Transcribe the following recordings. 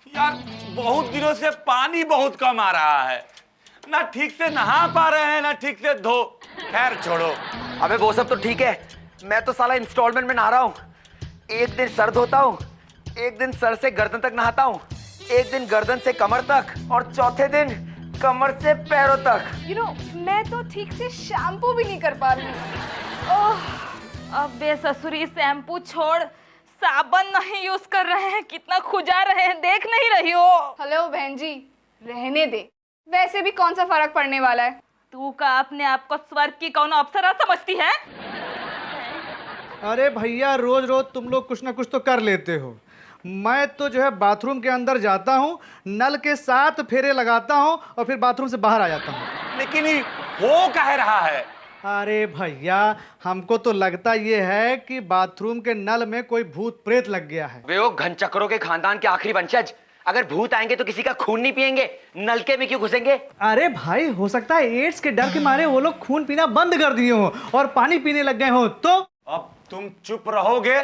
यार बहुत दिनों से पानी बहुत कम आ रहा है, ना ठीक से नहा पा रहे हैं ना ठीक से धो। खैर छोड़ो। अबे वो सब तो ठीक है, मैं तो साला इंस्टॉलमेंट में नहा रहा हूँ। एक दिन सर धोता हूँ, एक दिन सर से गर्दन तक नहाता हूँ, एक दिन गर्दन से कमर तक और चौथे दिन कमर से पैरों तक। मैं तो ठीक से शैम्पू भी नहीं कर पा रही हूँ। ओह, अबे ससुरी शैम्पू छोड़, साबुन नहीं यूज कर रहे हैं, कितना खुजा रहे हैं, देख नहीं रही हो? हेलो बहन जी, रहने दे, वैसे भी कौन सा फर्क पड़ने वाला है। तू का अपने आप को स्वर्ग की कौन अप्सरा समझती है? अरे भैया रोज रोज तुम लोग कुछ ना कुछ तो कर लेते हो। मैं तो जो है बाथरूम के अंदर जाता हूँ, नल के 7 फेरे लगाता हूँ और फिर बाथरूम से बाहर आ जाता हूँ। लेकिन ये हो कह रहा है? अरे भैया हमको तो लगता ये है कि बाथरूम के नल में कोई भूत प्रेत लग गया है। वे वो घनचक्करों के खानदान के आखिरी वंशज, अगर भूत आएंगे तो किसी का खून नहीं पिएंगे, नलके में क्यों घुसेंगे? अरे भाई हो सकता है एड्स के डर के मारे वो लोग खून पीना बंद कर दिए हो और पानी पीने लग गए हो। तो अब तुम चुप रहोगे?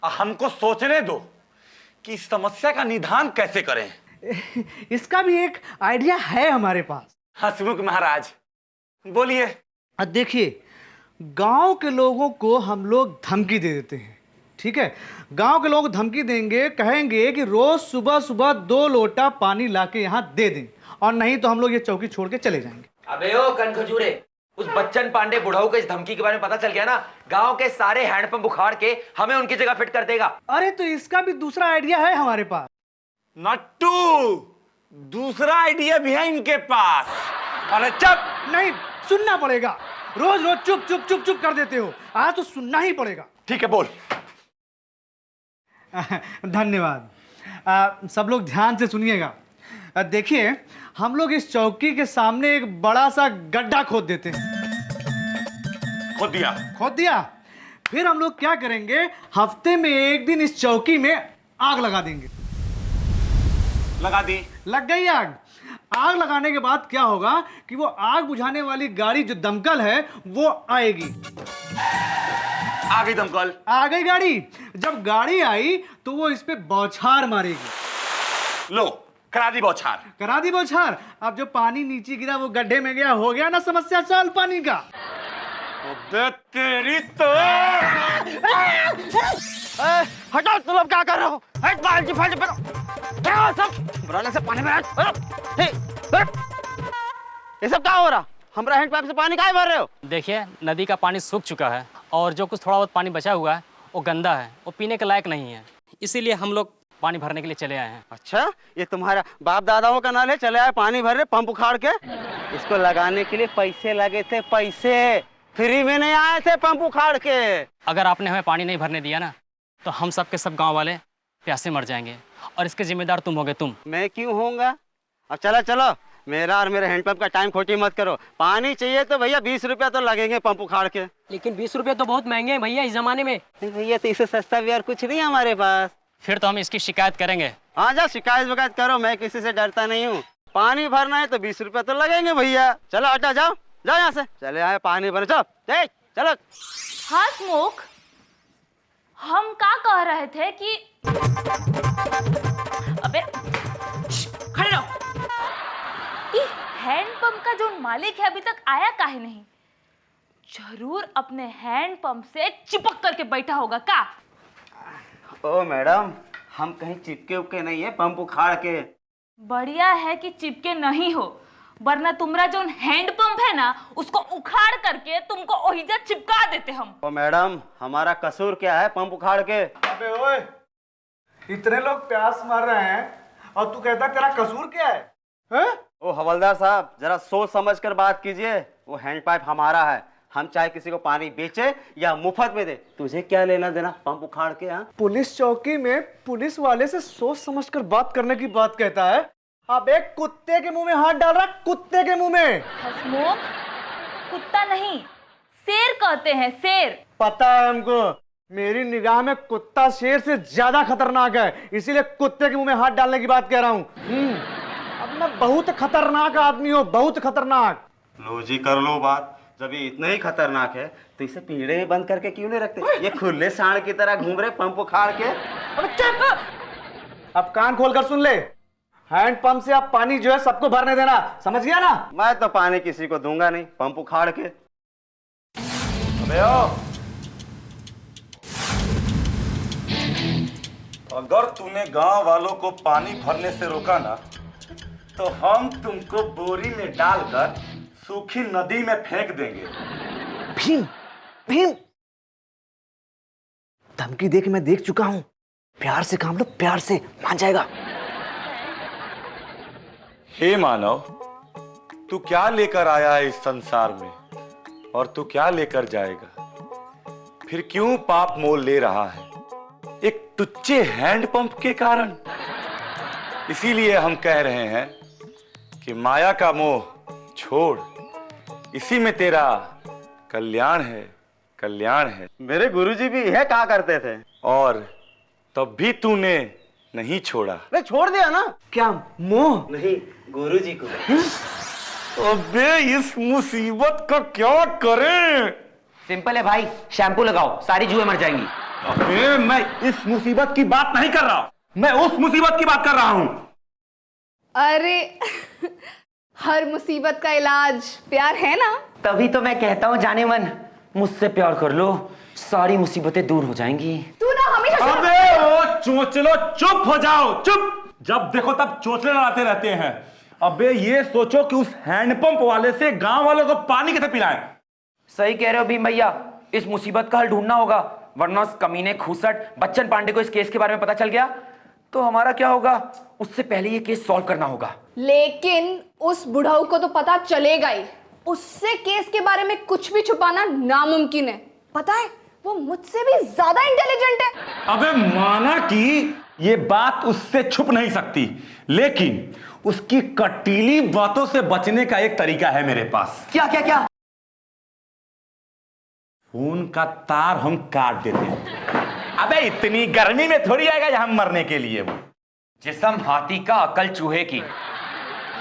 हमको सोचने दो कि इस समस्या का निदान कैसे करें। इसका भी एक आइडिया है हमारे पास। हंसमुख महाराज बोलिए। देखिए, गांव के लोगों को हम लोग धमकी दे देते हैं, ठीक है? गांव के लोग धमकी देंगे, कहेंगे कि रोज सुबह सुबह 2 लोटा पानी लाके यहाँ दे दें, और नहीं तो हम लोग ये चौकी छोड़ के चले जाएंगे। अबे ओ कनखजूरे, उस बच्चन पांडे बुढ़ाऊ को इस धमकी के बारे में पता चल गया ना, गांव के सारे हैंडपंप उखाड़ के हमें उनकी जगह फिट कर देगा। अरे तो इसका भी दूसरा आइडिया है हमारे पास। नट्टू, दूसरा आइडिया भी है इनके पास। अरे चुप! नहीं, सुनना पड़ेगा। रोज रोज चुप चुप चुप चुप कर देते हो, आज तो सुनना ही पड़ेगा। ठीक है, बोल। धन्यवाद। सब लोग ध्यान से सुनिएगा। देखिए, हम लोग इस चौकी के सामने एक बड़ा सा गड्ढा खोद देते हैं। खोद दिया। फिर हम लोग क्या करेंगे, हफ्ते में एक दिन इस चौकी में आग लगा देंगे। लगा दी। लग गई आग। आग लगाने के बाद क्या होगा कि वो आग बुझाने वाली गाड़ी जो दमकल है वो आएगी। आ गई दमकल। आ गई गाड़ी। जब गाड़ी आई तो वो इस पे बौछार मारेगी। लो, करा दी बौछार। करा दी बौछार। अब जो पानी नीचे गिरा वो गड्ढे में गया, हो गया ना समस्या सॉल्व पानी का। अबे तेरी तो! हटाओ, तुम लोग क्या कर रहे हो? हट बाल्टी फाल्टी पकड़ो। क्या सब बुराने से पानी में ये सब क्या हो रहा? हमरा हैंडपंप से पानी काहे भर रहे हो? देखिए, नदी का पानी सूख चुका है और जो कुछ थोड़ा बहुत पानी बचा हुआ है वो गंदा है, वो पीने के लायक नहीं है, इसीलिए हम लोग पानी भरने के लिए चले आए हैं। अच्छा, ये तुम्हारा बाप दादाओं का नाल है, चले आए पानी भरने पंप उखाड़ के? इसको लगाने के लिए पैसे लगे थे, पैसे फ्री में नहीं आए थे पंप उखाड़ के। अगर आपने हमें पानी नहीं भरने दिया ना तो हम सब के सब गाँव वाले प्यासे मर जाएंगे और इसके जिम्मेदार तुम होगे। तुम? मैं क्यों होऊंगा? अब चलो चलो, मेरा और मेरे हैंडपंप का टाइम खोटी मत करो। पानी चाहिए तो भैया 20 रुपया तो लगेंगे पंप उखाड़ के। लेकिन 20 रुपये तो बहुत महंगे हैं भैया इस जमाने में। भैया तो इससे सस्ता भी और कुछ नहीं है हमारे पास। फिर तो हम इसकी शिकायत करेंगे। हाँ जा, शिकायत विकायत करो, मैं किसी से डरता नहीं हूँ। पानी भरना है तो 20 रुपया तो लगेंगे भैया। चलो हटा, जाओ जाओ यहाँ से, चले आए पानी भरने। चलो चलो। हंसमुख, हम क्या कह रहे थे कि अबे खड़े रहो। हैंडपंप का जो मालिक है अभी तक आया काहे नहीं? जरूर अपने हैंडपंप से चिपक करके बैठा होगा का? ओ मैडम, हम कहीं चिपके उपके नहीं है पंप उखाड़ के। बढ़िया है कि चिपके नहीं हो, वरना तुम्हारा जो हैंडपंप है ना उसको उखाड़ करके तुमको ओहिजा चिपका देते हम। ओ मैडम, हमारा कसूर क्या है पंप उखाड़ के? अबे ओए, इतने लोग प्यास मार रहे हैं और तू कहता तेरा कसूर क्या है? हैं? ओ हवलदार साहब, जरा सोच समझ कर बात कीजिए। वो हैंडपाइप हमारा है, हम चाहे किसी को पानी बेचे या मुफ्त में दे, तुझे क्या लेना देना पंप उखाड़ के? हाँ, पुलिस चौकी में पुलिस वाले से सोच समझकर बात करने की बात कहता है। अब एक कुत्ते के मुंह में हाथ डाल रहा, कुत्ते के मुंह में। हंसमुख, कुत्ता नहीं शेर कहते हैं, शेर। पता है हमको, मेरी निगाह में कुत्ता शेर से ज्यादा खतरनाक है, इसीलिए कुत्ते के मुंह में हाथ डालने की बात कह रहा हूँ। अब मैं बहुत खतरनाक आदमी हूँ, बहुत खतरनाक। लो जी, कर लो बात। जब ये इतना ही खतरनाक है तो इसे पिंजड़े में बंद करके क्यों नहीं रखते? ये खुले सांड की तरह घूम रहे पंप उखाड़ के। अबे चुप! अब कान खोलकर सुन ले, हैंडपंप से अब पानी जो है सबको भरने देना, समझ गया ना? मैं तो पानी किसी को दूंगा नहीं, पंप उखाड़ के। अबे ओ, अगर तूने गांव वालों को पानी भरने से रोका ना, तो हम तुमको बोरी में डालकर सूखी नदी में फेंक देंगे। भीम, भीम, धमकी दे के मैं देख चुका हूं, प्यार से काम लो, प्यार से मान जाएगा। हे मानव, तू क्या लेकर आया है इस संसार में और तू क्या लेकर जाएगा? फिर क्यों पाप मोल ले रहा है एक टुच्चे हैंडपंप के कारण? इसीलिए हम कह रहे हैं कि माया का मोह छोड़, इसी में तेरा कल्याण है, कल्याण है। मेरे गुरुजी भी यह कहा करते थे, और तब भी तूने नहीं छोड़ा। मैं छोड़ दिया ना। क्या मोह? नहीं, गुरुजी को। अबे इस मुसीबत का क्या करें? सिंपल है भाई, शैम्पू लगाओ, सारी जुएं मर जाएंगी। अबे मैं इस मुसीबत की बात नहीं कर रहा, मैं उस मुसीबत की बात कर रहा हूं। अरे हर मुसीबत का इलाज प्यार है ना? तभी तो मैं कहता हूँ जाने मन, मुझसे प्यार कर लो, सारी मुसीबतें दूर हो जाएंगी। तू ना हमेशा अबे ओ चोचलो, चुप हो जाओ, चुप। जब देखो तब चोचले लड़ाते रहते हैं। अबे ये सोचो कि उस हैंडपंप वाले से गांव वालों को पानी कैसे पिलाएं। सही कह रहे हो भीम भैया, इस मुसीबत का हल ढूंढना होगा, वरना उस कमीने खूसट बच्चन पांडे को इस केस के बारे में पता चल गया तो हमारा क्या होगा? उससे पहले ये केस सॉल्व करना होगा। लेकिन उस बुढ़ाऊ को तो पता चलेगा ही, उससे केस के बारे में कुछ भी छुपाना नामुमकिन है। पता है, वो मुझसे भी ज्यादा इंटेलिजेंट है। अबे माना कि ये बात उससे छुप नहीं सकती, लेकिन उसकी कटीली बातों से बचने का एक तरीका है मेरे पास। क्या क्या क्या? फोन का तार हम काट देते हैं। अबे इतनी गर्मी में थोड़ी आएगा यहाँ मरने के लिए वो। जिस्म हाथी का, अकल चूहे की।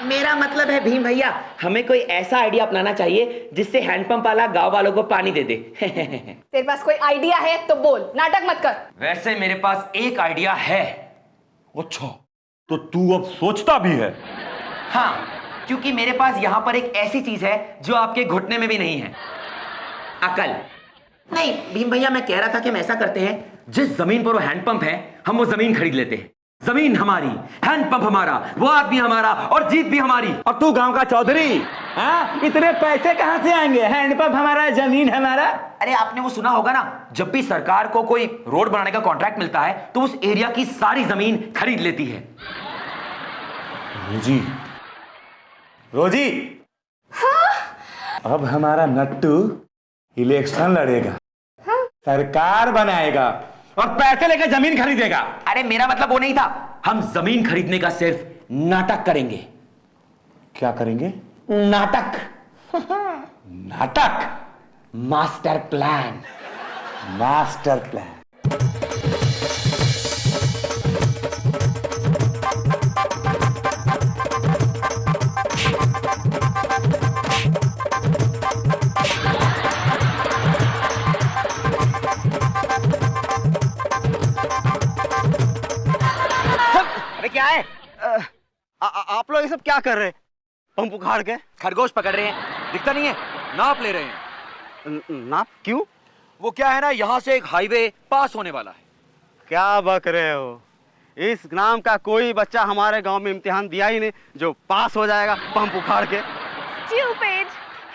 मेरा मतलब है भीम भैया, हमें कोई ऐसा आइडिया अपनाना चाहिए जिससे हैंडपंप वाला गांव वालों को पानी दे दे। तेरे पास कोई आइडिया है तो बोल, नाटक मत कर। वैसे मेरे पास एक आइडिया है। अच्छा, तो तू अब सोचता भी है? हाँ, क्योंकि मेरे पास यहाँ पर एक ऐसी चीज है जो आपके घुटने में भी नहीं है, अकल। नहीं भीम भैया, मैं कह रहा था कि हम ऐसा करते हैं, जिस जमीन पर वो हैंडपंप है हम वो जमीन खरीद लेते हैं। जमीन हमारी, हैंडपंप हमारा, वो आदमी हमारा और जीत भी हमारी। और तू गांव का चौधरी, हाँ? इतने पैसे कहां से आएंगे? हैंडपंप हमारा, जमीन हमारा। अरे आपने वो सुना होगा ना, जब भी सरकार को कोई रोड बनाने का कॉन्ट्रैक्ट मिलता है तो उस एरिया की सारी जमीन खरीद लेती है। रोजी, रोजी, हाँ? अब हमारा नट्टू इलेक्शन लड़ेगा, हाँ? सरकार बनाएगा और पैसे लेकर जमीन खरीदेगा। अरे मेरा मतलब वो नहीं था, हम जमीन खरीदने का सिर्फ नाटक करेंगे। क्या करेंगे? नाटक। नाटक? Master plan. Master plan. क्या है? आप लोग ये सब क्या कर रहे हैं? पंप उखाड़ के खरगोश पकड़ रहे हैं, दिखता नहीं है, नाप ले रहे हैं। नाप? क्यों? वो क्या है ना, यहाँ से एक हाईवे पास होने वाला है। क्या बक रहे हो? इस नाम का कोई बच्चा हमारे गांव में इम्तिहान दिया ही नहीं जो पास हो जाएगा पंप उखाड़ के। स्टूपिड,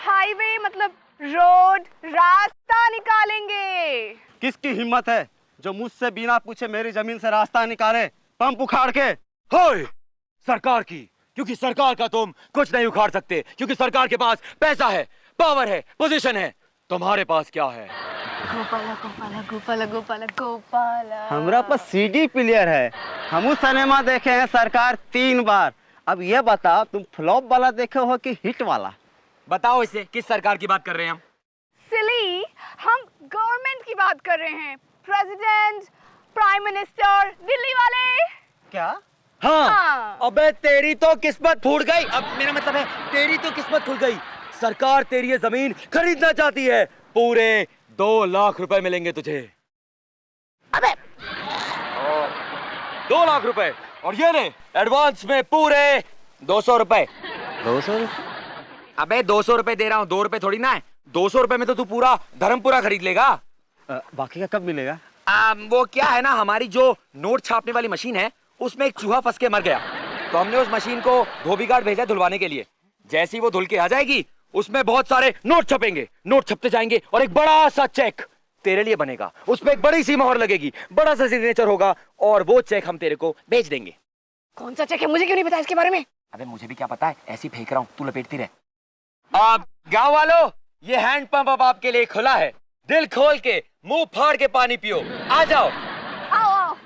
हाईवे मतलब रोड, रास्ता निकालेंगे। किसकी हिम्मत है जो मुझसे बिना पूछे मेरी जमीन से रास्ता निकाले पंप उखाड़ के? होय, सरकार की, क्योंकि सरकार का तुम कुछ नहीं उखाड़ सकते, क्योंकि सरकार के पास पैसा है, पावर है, पोजीशन है। तुम्हारे पास क्या है? गोपाला गोपाला गोपाला गोपाला गोपाला। हमरा पास सीडी प्लेयर है, हम सिनेमा देखे हैं सरकार 3 बार। अब ये बताओ, तुम फ्लॉप वाला देखे हो कि हिट वाला? बताओ इसे, किस सरकार की बात कर रहे हैं हम? सिली, हम गवर्नमेंट की बात कर रहे हैं। प्रेसिडेंट, प्राइम मिनिस्टर, दिल्ली वाले। क्या? हाँ। अबे तेरी तो किस्मत फूट गई। अब मेरा मतलब है, तेरी तो किस्मत खुल गई। सरकार तेरी ये जमीन खरीदना चाहती है, पूरे 2 लाख रुपए मिलेंगे तुझे। अबे 2 लाख रुपए और ये ले एडवांस में पूरे 200 रुपए। 200? अबे 200 रुपए दे रहा हूँ, 2 रुपए थोड़ी ना है। 200 रुपए में तो तू पूरा धर्मपुरा खरीद लेगा। बाकी का कब मिलेगा? वो क्या है ना, हमारी जो नोट छापने वाली मशीन है उसमें एक चूहा फंस के मर गया, तो हमने उस मशीन को धोबी घाट भेजा धुलवाने के लिए। जैसे ही वो धुल के आ जाएगी उसमें बहुत सारे नोट छपेंगे, नोट छपते जाएंगे और एक बड़ा सा चेक तेरे लिए बनेगा। उसमें एक बड़ी सी मोहर लगेगी, बड़ा सा सिग्नेचर होगा और वो चेक हम तेरे को भेज देंगे। कौन सा चेक है, मुझे क्यों नहीं पता इसके बारे में? अबे मुझे भी क्या पता है, ऐसे ही फेंक रहा हूँ, तू लपेटती रह। अब गाँव वालों, ये हैंडपंप अब आपके लिए खुला है। दिल खोल के मुंह फाड़ के पानी पियो। आ जाओ। आओ आओ।